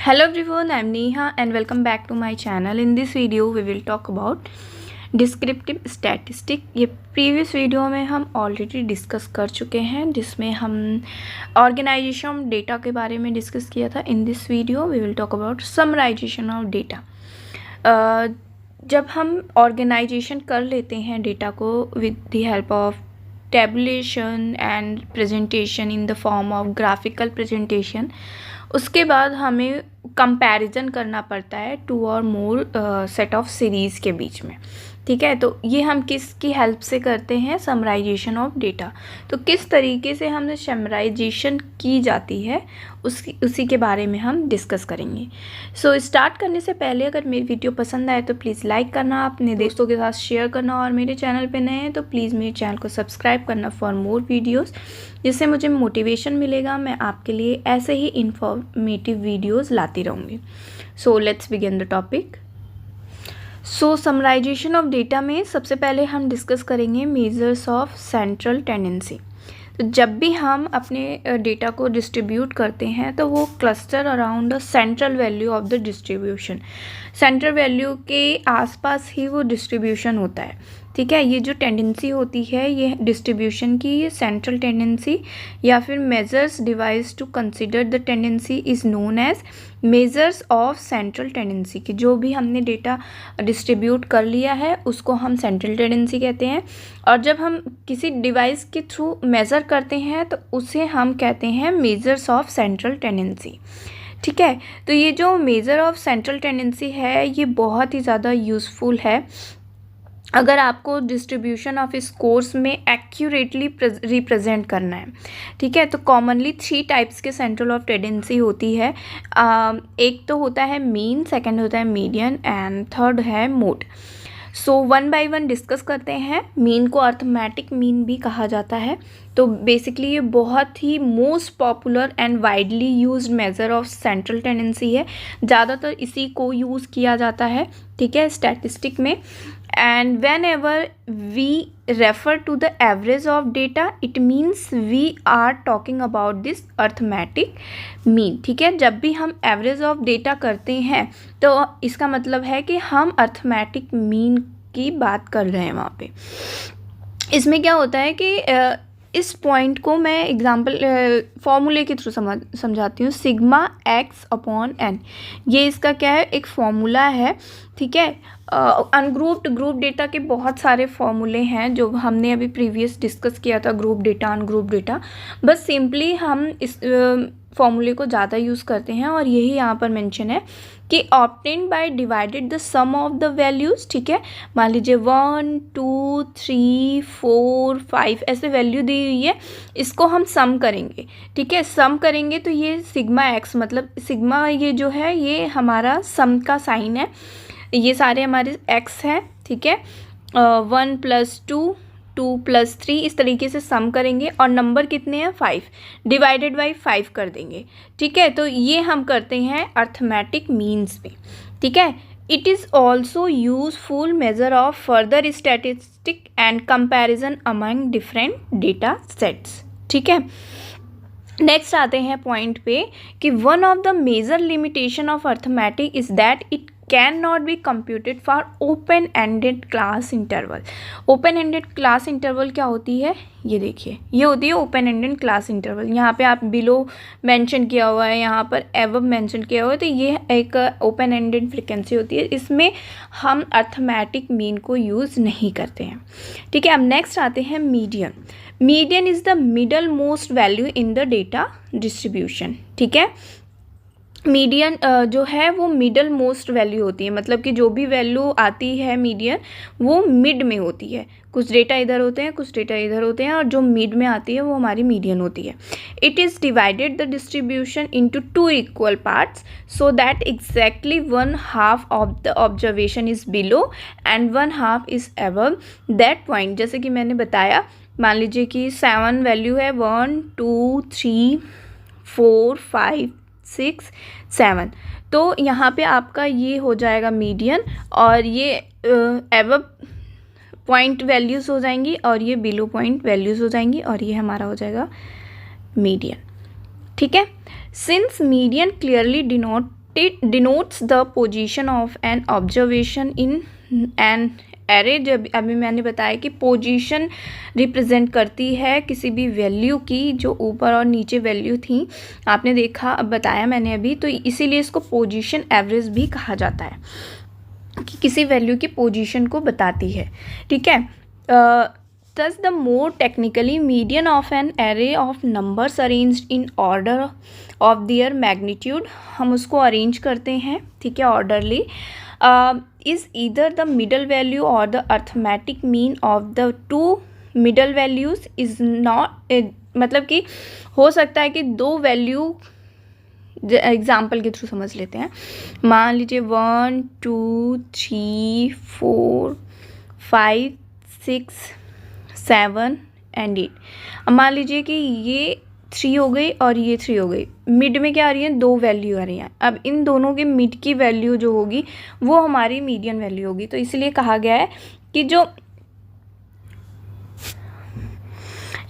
Hello everyone, I am Neha and welcome back to my channel. In this video we will talk about descriptive statistic. ये previous video में हम already discuss कर चुके हैं, जिसमें हम ऑर्गेनाइजेशन ऑफ डेटा के बारे में डिस्कस किया था। In this video we will talk about summarization of data. जब हम ऑर्गेनाइजेशन कर लेते हैं डेटा को with the help of tabulation and presentation in the form of graphical presentation, उसके बाद हमें कंपैरिजन करना पड़ता है टू और मोर सेट ऑफ सीरीज़ के बीच में। ठीक है, तो ये हम किसकी हेल्प से करते हैं? Summarization of data. तो किस तरीके से हमें समराइजेशन की जाती है उसी के बारे में हम डिस्कस करेंगे। सो स्टार्ट करने से पहले अगर मेरी वीडियो पसंद आए तो प्लीज़ लाइक करना, अपने दोस्तों के साथ शेयर करना, और मेरे चैनल पे नए हैं तो प्लीज़ मेरे चैनल को सब्सक्राइब करना फॉर मोर वीडियोज़, जिससे मुझे मोटिवेशन मिलेगा। मैं आपके लिए ऐसे ही इंफॉर्मेटिव वीडियोज़ लाती रहूँगी। So let's begin the topic. So summarization of data में सबसे पहले हम डिस्कस करेंगे मेजर्स ऑफ सेंट्रल टेंडेंसी। तो जब भी हम अपने डेटा को डिस्ट्रीब्यूट करते हैं तो वो cluster around the central value of the distribution. Central value के आसपास ही वो डिस्ट्रीब्यूशन होता है। ठीक है, ये जो टेंडेंसी होती है ये डिस्ट्रीब्यूशन की, ये सेंट्रल टेंडेंसी या फिर measures device to consider the tendency is known as measures of central tendency. कि जो भी हमने डेटा डिस्ट्रीब्यूट कर लिया है उसको हम सेंट्रल टेंडेंसी कहते हैं, और जब हम किसी डिवाइस के थ्रू मेज़र करते हैं तो उसे हम कहते हैं मेजर्स ऑफ सेंट्रल टेंडेंसी। ठीक है, तो ये जो मेजर ऑफ सेंट्रल टेंडेंसी है ये बहुत ही ज़्यादा यूज़फुल है अगर आपको डिस्ट्रीब्यूशन ऑफ स्कोर्स में एक्यूरेटली रिप्रेजेंट करना है। ठीक है, तो कॉमनली 3 टाइप्स के सेंट्रल ऑफ टेंडेंसी होती है। एक तो होता है मीन, सेकंड होता है मीडियन एंड थर्ड है mode. So one by one discuss करते हैं। मीन को अर्थमेटिक मीन भी कहा जाता है। तो बेसिकली ये बहुत ही most popular and widely used measure of central tendency है। ज़्यादातर इसी को यूज़ किया जाता है, ठीक है, स्टैटिस्टिक में। And whenever we refer to the average of data it means we are talking about this arithmetic mean. ठीक है, जब भी हम एवरेज ऑफ डेटा करते हैं तो इसका मतलब है कि हम अर्थमेटिक मीन की बात कर रहे हैं वहाँ पे। इसमें क्या होता है कि इस पॉइंट को मैं एग्जाम्पल फॉर्मूले के थ्रू समझाती हूँ। सिग्मा एक्स अपॉन एन, ये इसका क्या है? एक फॉर्मूला है। ठीक है, अनग्रुप्ड ग्रुप डेटा के बहुत सारे फॉर्मूले हैं जो हमने अभी प्रीवियस डिस्कस किया था, ग्रुप डेटा, अनग्रुप डेटा। बस सिंपली हम इस फॉर्मूले को ज़्यादा यूज़ करते हैं, और यही यहाँ पर मेंशन है कि obtained by divided the sum of the values. ठीक है, मान लीजिए 1 2 3 4 5 ऐसे वैल्यू दी हुई है, इसको हम सम करेंगे। ठीक है, सम करेंगे तो ये सिग्मा एक्स, मतलब सिग्मा ये जो है ये हमारा सम का साइन है, ये सारे हमारे एक्स हैं। ठीक है, 1 + 2 2 + 3 इस तरीके से सम करेंगे, और नंबर कितने हैं? 5 डिवाइडेड बाई 5 कर देंगे। ठीक है, तो ये हम करते हैं अर्थमेटिक मीन्स में। ठीक है, it is also useful measure of further statistic and comparison among different data sets. ठीक है, नेक्स्ट आते हैं पॉइंट पे कि one of the major limitation of arithmetic is that it can not be computed for open ended class interval. Open ended class interval क्या होती है? ये देखिए, ये होती है ओपन एंडेड क्लास इंटरवल। यहाँ पे आप बिलो मेंशन किया हुआ है, यहाँ पर एबव मेंशन किया हुआ है, तो ये एक ओपन एंडेड फ्रीक्वेंसी होती है। इसमें हम अर्थमेटिक मीन को यूज़ नहीं करते हैं। ठीक है, अब नेक्स्ट आते हैं median. Median is the middle most value in the data distribution. ठीक है, मीडियन जो है वो मिडल मोस्ट वैल्यू होती है, मतलब कि जो भी वैल्यू आती है मीडियन वो मिड में होती है। कुछ डेटा इधर होते हैं, कुछ डेटा इधर होते हैं, और जो मिड में आती है वो हमारी मीडियन होती है। It is divided the distribution into 2 equal parts so that exactly 1/2 of the observation is below and 1/2 is above that point. जैसे कि मैंने बताया, मान लीजिए कि 7 वैल्यू है, 1 2 3 4 5 6 7, तो यहाँ पे आपका ये हो जाएगा मीडियन, और ये एबव पॉइंट वैल्यूज़ हो जाएंगी और ये बिलो पॉइंट वैल्यूज़ हो जाएंगी, और ये हमारा हो जाएगा मीडियन। ठीक है, since median clearly denote denotes the position of an observation in an array। जब अभी मैंने बताया कि पोजीशन रिप्रेजेंट करती है किसी भी वैल्यू की, जो ऊपर और नीचे वैल्यू थी, आपने देखा, अब बताया मैंने अभी, तो इसीलिए इसको पोजीशन एवरेज भी कहा जाता है कि किसी वैल्यू की पोजीशन को बताती है। ठीक है, thus the more technically median of an array of numbers arranged in order of their magnitude, हम उसको अरेंज करते हैं, ठीक है, orderly, is either the middle value or the arithmetic mean of the two middle values is not मतलब कि हो सकता है कि दो वैल्यू, एग्जाम्पल के थ्रू समझ लेते हैं। मान लीजिए 1 2 3 4 5 6 7 एंड 8। अब मान लीजिए कि ये 3 हो गई और ये 3 हो गई, मिड में क्या आ रही है, दो वैल्यू आ रही हैं। अब इन दोनों के मिड की वैल्यू जो होगी वो हमारी मीडियन वैल्यू होगी। तो इसलिए कहा गया है कि जो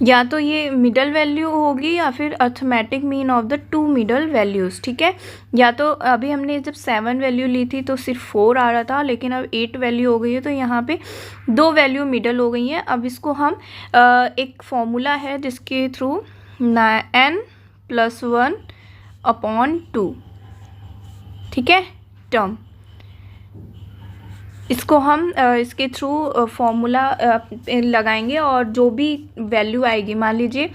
या तो ये मिडल वैल्यू होगी या फिर arithmetic mean of the two middle values. ठीक है, या तो अभी हमने जब 7 वैल्यू ली थी तो सिर्फ 4 आ रहा था, लेकिन अब 8 वैल्यू हो गई है तो यहाँ पे दो वैल्यू मिडल हो गई हैं। अब इसको हम एक फॉर्मूला है जिसके थ्रू n+1/2, ठीक है, टर्म, इसको हम इसके थ्रू फॉर्मूला लगाएंगे और जो भी वैल्यू आएगी, मान लीजिए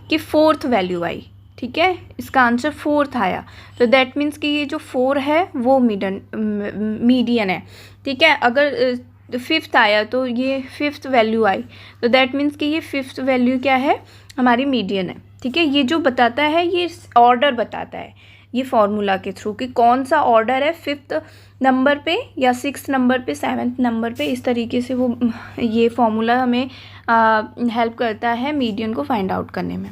कि 4th वैल्यू आई, ठीक है, इसका आंसर 4th आया, तो दैट मीन्स कि ये जो 4 है वो मीडियन है। ठीक है, अगर 5th आया तो ये 5th वैल्यू आई, तो दैट मीन्स कि ये 5th वैल्यू क्या है, हमारी मीडियन है। ठीक है, ये जो बताता है ये ऑर्डर बताता है, ये फॉर्मूला के थ्रू कि कौन सा ऑर्डर है, 5th नंबर पे या 6th नंबर पे, 7th नंबर पे, इस तरीके से वो ये फॉर्मूला हमें हेल्प करता है मीडियन को फाइंड आउट करने में।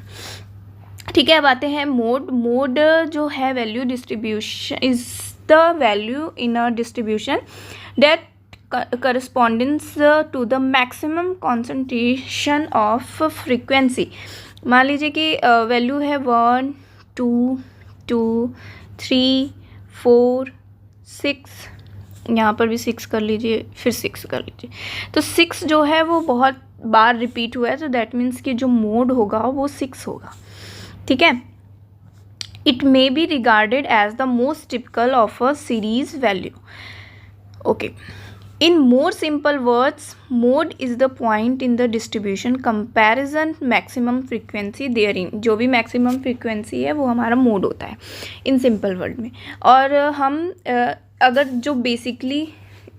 ठीक है, अब आते हैं मोड जो है value distribution is the value in a distribution that correspondence to the maximum concentration of frequency. मान लीजिए कि वैल्यू है 1 2 2 3 4 6, यहाँ पर भी 6 कर लीजिए, फिर 6 कर लीजिए, तो 6 जो है वो बहुत बार रिपीट हुआ है, तो दैट मीन्स कि जो मोड होगा वो 6 होगा। ठीक है, it may be regarded as the most typical of a series value. Okay, in more simple words, mode is the point in the distribution comparison maximum frequency therein। जो भी maximum frequency है वो हमारा mode होता है in simple word में। और हम अगर जो basically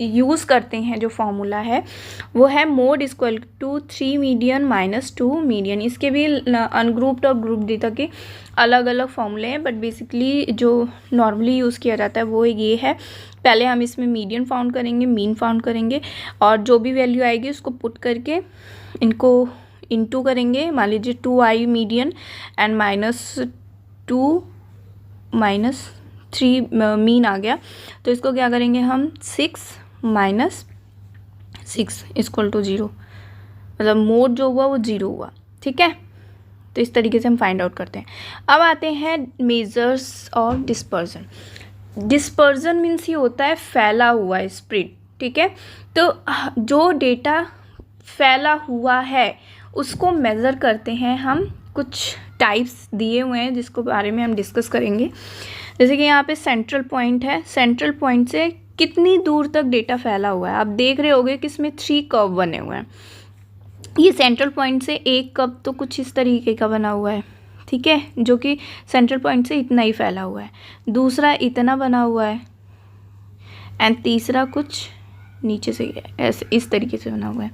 यूज़ करते हैं जो फॉर्मूला है वो है mode equal to 3 median minus 2 median. इसके भी अनग्रुप्ड और ग्रुप डेटा के अलग अलग फॉर्मूले हैं, बट बेसिकली जो नॉर्मली यूज़ किया जाता है वो ये है। पहले हम इसमें मीडियन फाउंड करेंगे, मीन फाउंड करेंगे, और जो भी वैल्यू आएगी उसको पुट करके इनको इनटू करेंगे। मान लीजिए 2i मीडियन एंड -2 -3 मीन आ गया, तो इसको क्या करेंगे हम 6 - 6 इक्वल टू 0, मतलब मोड जो हुआ वो 0 हुआ। ठीक है, तो इस तरीके से हम फाइंड आउट करते हैं। अब आते हैं मेजर्स और डिस्पर्जन। डिस्पर्जन मीन्स ये होता है फैला हुआ, स्प्रेड। ठीक है, तो जो डेटा फैला हुआ है उसको मेज़र करते हैं हम। कुछ टाइप्स दिए हुए हैं जिसको बारे में हम डिस्कस करेंगे। जैसे कि यहाँ पे सेंट्रल पॉइंट है, सेंट्रल पॉइंट से कितनी दूर तक डेटा फैला हुआ है। आप देख रहे होगे कि इसमें 3 कर्व बने हुए हैं। ये सेंट्रल पॉइंट से एक कर्व तो कुछ इस तरीके का बना हुआ है, ठीक है, जो कि सेंट्रल पॉइंट से इतना ही फैला हुआ है। दूसरा इतना बना हुआ है, एंड तीसरा कुछ नीचे से ऐसे इस तरीके से बना हुआ है।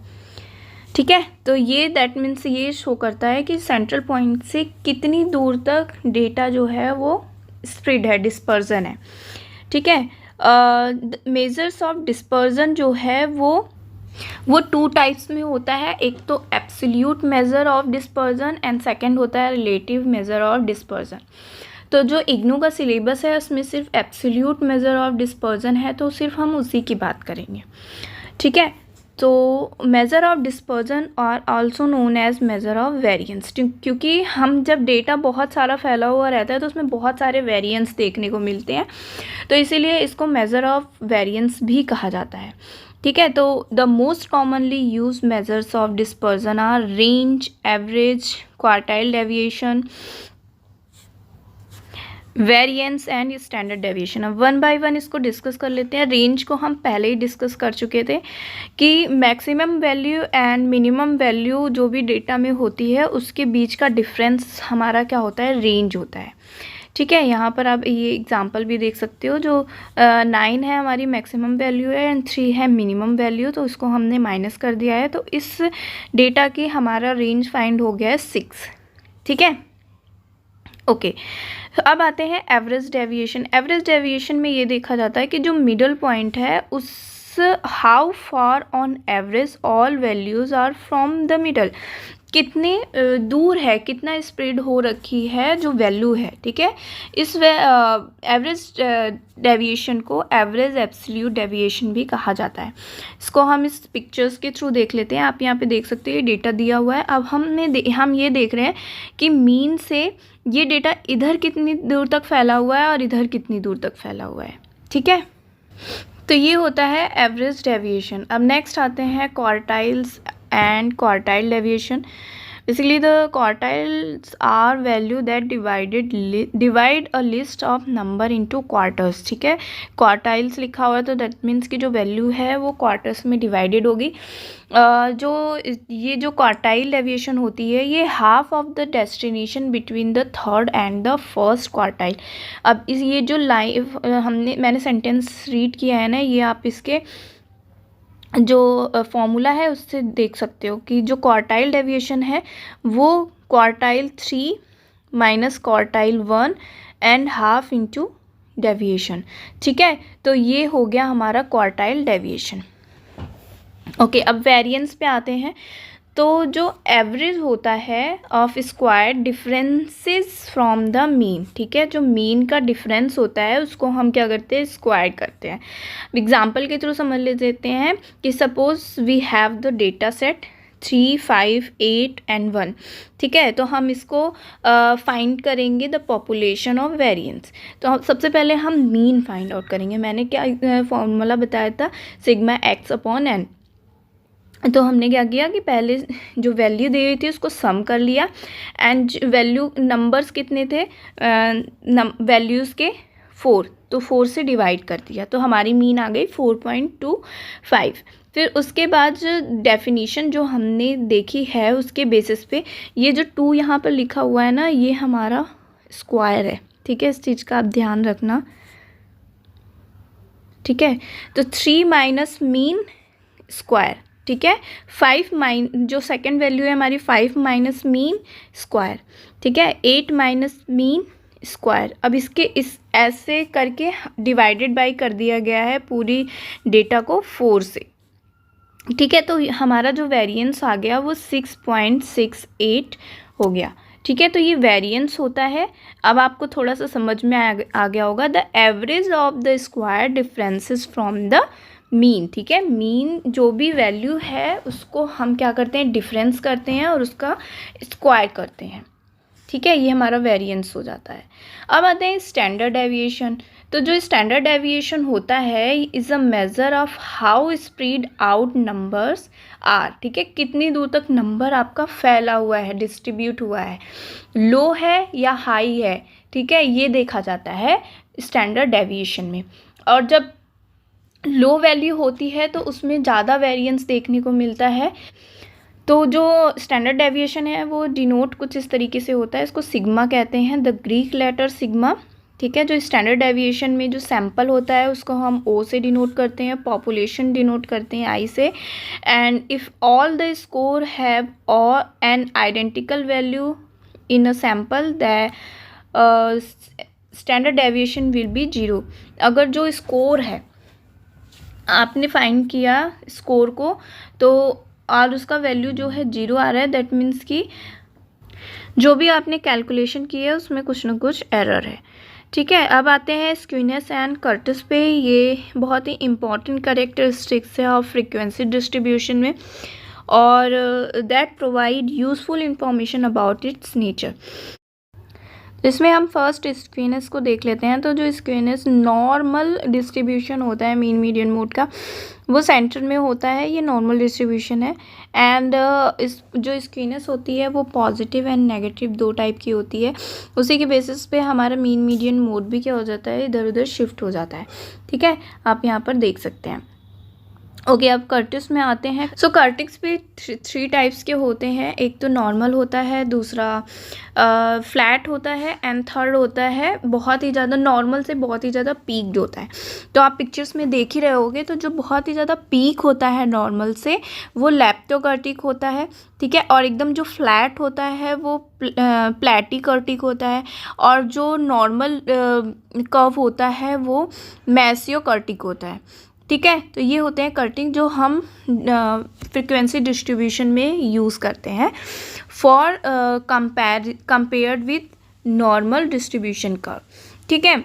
ठीक है, तो ये दैट मीन्स ये शो करता है कि सेंट्रल पॉइंट से कितनी दूर तक डेटा जो है वो स्प्रेड है, डिस्पर्जन है। ठीक है, मेजर्स ऑफ डिस्पर्जन जो है वो 2 टाइप्स में होता है। एक तो absolute measure of dispersion and second होता है रिलेटिव मेजर ऑफ डिस्पर्जन। तो जो इग्नू का सिलेबस है उसमें सिर्फ एब्सोल्यूट मेजर ऑफ डिस्पर्जन है, तो सिर्फ हम उसी की बात करेंगे। ठीक है, तो मेज़र ऑफ डिस्पर्जन और also known as measure of variance, क्योंकि हम जब डेटा बहुत सारा फैला हुआ रहता है तो उसमें बहुत सारे वेरिएंस देखने को मिलते हैं, तो इसीलिए इसको मेज़र ऑफ वेरिएंस भी कहा जाता है। ठीक है, तो the most commonly use measures of dispersion are range, average, quartile deviation, variance and standard deviation. अब वन बाय वन इसको डिस्कस कर लेते हैं। रेंज को हम पहले ही डिस्कस कर चुके थे कि maximum value and minimum value जो भी डेटा में होती है उसके बीच का डिफरेंस हमारा क्या होता है, रेंज होता है। ठीक है, यहाँ पर आप ये एग्जांपल भी देख सकते हो, जो 9 है हमारी मैक्सिमम वैल्यू है एंड 3 है मिनिमम वैल्यू, तो इसको हमने माइनस कर दिया है, तो इस डेटा की हमारा रेंज फाइंड हो गया है 6। ठीक है, ओके। तो अब आते हैं एवरेज डेविएशन। एवरेज डेविएशन में ये देखा जाता है कि जो मिडल पॉइंट है उस how far on average all values are from the middle, कितने दूर है, कितना स्प्रेड हो रखी है जो वैल्यू है। ठीक है, इस एवरेज डेविएशन को एवरेज एब्सोल्यूट डेविएशन भी कहा जाता है। इसको हम इस पिक्चर्स के थ्रू देख लेते हैं। आप यहाँ पे देख सकते हैं डेटा दिया हुआ है। अब हम ये देख रहे हैं कि मीन से ये डेटा इधर कितनी दूर तक फैला हुआ है और इधर कितनी दूर तक फैला हुआ है। ठीक है, तो ये होता है एवरेज डेविएशन। अब नेक्स्ट आते हैं quartiles and quartile deviation. Basically the quartiles are value that divide a list of number into quarters. ठीक है, quartiles लिखा हुआ है तो that means कि जो वैल्यू है वो quarters में डिवाइडेड होगी। जो ये जो quartile deviation होती है ये half of the destination between the third and the first quartile। अब ये जो लाइन मैंने सेंटेंस रीड किया है ना, ये आप इसके जो फॉर्मूला है उससे देख सकते हो कि जो क्वार्टाइल डेविएशन है वो quartile 3 minus quartile 1 and half into deviation. ठीक है, तो ये हो गया हमारा क्वार्टाइल डेविएशन। ओके, अब वेरिएंस पे आते हैं। तो जो एवरेज होता है of square differences from the mean. ठीक है, जो मीन का डिफरेंस होता है उसको हम क्या करते हैं, स्क्वायर करते हैं। एग्जांपल के थ्रू समझ लेते हैं कि suppose we have the data set 3, 5, 8 and 1। ठीक है, तो हम इसको फाइंड करेंगे द पॉपुलेशन ऑफ वेरिएंस। तो सबसे पहले हम मीन फाइंड आउट करेंगे। मैंने क्या फॉर्मूला बताया था, सिग्मा एक्स अपॉन एन। तो हमने क्या किया कि पहले जो वैल्यू दी हुई थी उसको सम कर लिया एंड वैल्यू नंबर्स कितने थे, वैल्यूज़ के 4, तो 4 से डिवाइड कर दिया, तो हमारी मीन आ गई 4.25। फिर उसके बाद जो डेफिनीशन जो हमने देखी है उसके बेसिस पे ये जो 2 यहाँ पर लिखा हुआ है ना, ये हमारा स्क्वायर है। ठीक है, इस चीज़ का आप ध्यान रखना। ठीक है, तो 3 माइनस मीन स्क्वायर। ठीक है, 5 जो सेकंड वैल्यू है हमारी 5 माइनस मीन स्क्वायर। ठीक है, 8 माइनस मीन स्क्वायर। अब इसके इस ऐसे करके डिवाइडेड बाय कर दिया गया है पूरी डेटा को 4 से। ठीक है, तो हमारा जो वेरिएंस आ गया वो 6.68 हो गया। ठीक है, तो ये वेरिएंस होता है। अब आपको थोड़ा सा समझ में आ गया होगा, the average of the square differences from the mean. ठीक है, मीन जो भी वैल्यू है उसको हम क्या करते हैं, डिफरेंस करते हैं और उसका स्क्वायर करते हैं। ठीक है, ये हमारा वेरिएंस हो जाता है। अब आते हैं स्टैंडर्ड डेविएशन। तो जो स्टैंडर्ड डेविएशन होता है is a measure of how spread out numbers are. ठीक है, कितनी दूर तक नंबर आपका फैला हुआ है, डिस्ट्रीब्यूट हुआ है, लो है या हाई है। ठीक है, ये देखा जाता है स्टैंडर्ड डेविएशन में। और जब लो वैल्यू होती है तो उसमें ज़्यादा वेरिएंस देखने को मिलता है। तो जो स्टैंडर्ड डेविएशन है वो डिनोट कुछ इस तरीके से होता है, इसको सिग्मा कहते हैं, द ग्रीक लेटर सिग्मा। ठीक है, जो स्टैंडर्ड डेविएशन में जो सैंपल होता है उसको हम ओ से डिनोट करते हैं, पॉपुलेशन डिनोट करते हैं I say, and if all the score have or an identical value in a sample the standard deviation will be 0। अगर जो स्कोर है आपने फाइंड किया स्कोर को तो और उसका वैल्यू जो है 0 आ रहा है, दैट मीन्स कि जो भी आपने कैलकुलेशन की है उसमें कुछ ना कुछ एरर है। ठीक है, अब आते हैं स्क्वीनेस एंड कर्टिस पे। ये बहुत ही इम्पॉर्टेंट कैरेक्टरिस्टिक्स है ऑफ फ्रीक्वेंसी डिस्ट्रीब्यूशन में, और that provide useful information about it's nature. इसमें हम फर्स्ट स्क्वीनेस को देख लेते हैं। तो जो स्क्वीनेस नॉर्मल डिस्ट्रीब्यूशन होता है मीन मीडियन मोड का, वो सेंटर में होता है, ये नॉर्मल डिस्ट्रीब्यूशन है। एंड इस जो स्क्वीनेस होती है वो पॉजिटिव एंड नेगेटिव दो टाइप की होती है। उसी के बेसिस पे हमारा मीन मीडियन मोड भी क्या हो जाता है, इधर उधर शिफ्ट हो जाता है। ठीक है, आप यहाँ पर देख सकते हैं। ओके, अब कर्टिस में आते हैं। सो कर्टिस भी थ्री टाइप्स के होते हैं। एक तो नॉर्मल होता है, दूसरा फ्लैट होता है, एंड थर्ड होता है बहुत ही ज़्यादा नॉर्मल से बहुत ही ज़्यादा पीक्ड होता है। तो आप पिक्चर्स में देख ही रहे होगे, तो जो बहुत ही ज़्यादा पीक होता है नॉर्मल से, वो लेप्टोकर्टिक होता है। ठीक है, और एकदम जो फ्लैट होता है वो प्लेटिकर्टिक होता है, और जो नॉर्मल कर्व होता है वो मेसियोकर्टिक होता है। ठीक है, तो ये होते हैं कर्टिंग जो हम फ्रिक्वेंसी डिस्ट्रीब्यूशन में यूज़ करते हैं for compared with normal distribution curve. ठीक है,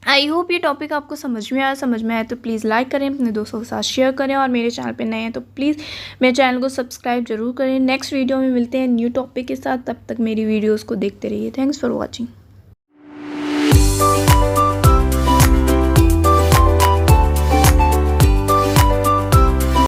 आई होप ये टॉपिक आपको समझ में आया तो प्लीज़ लाइक करें, अपने दोस्तों के साथ शेयर करें, और मेरे चैनल पे नए हैं तो प्लीज़ मेरे चैनल को सब्सक्राइब जरूर करें। नेक्स्ट वीडियो में मिलते हैं न्यू टॉपिक के साथ, तब तक मेरी वीडियोज़ को देखते रहिए। Thanks for watching.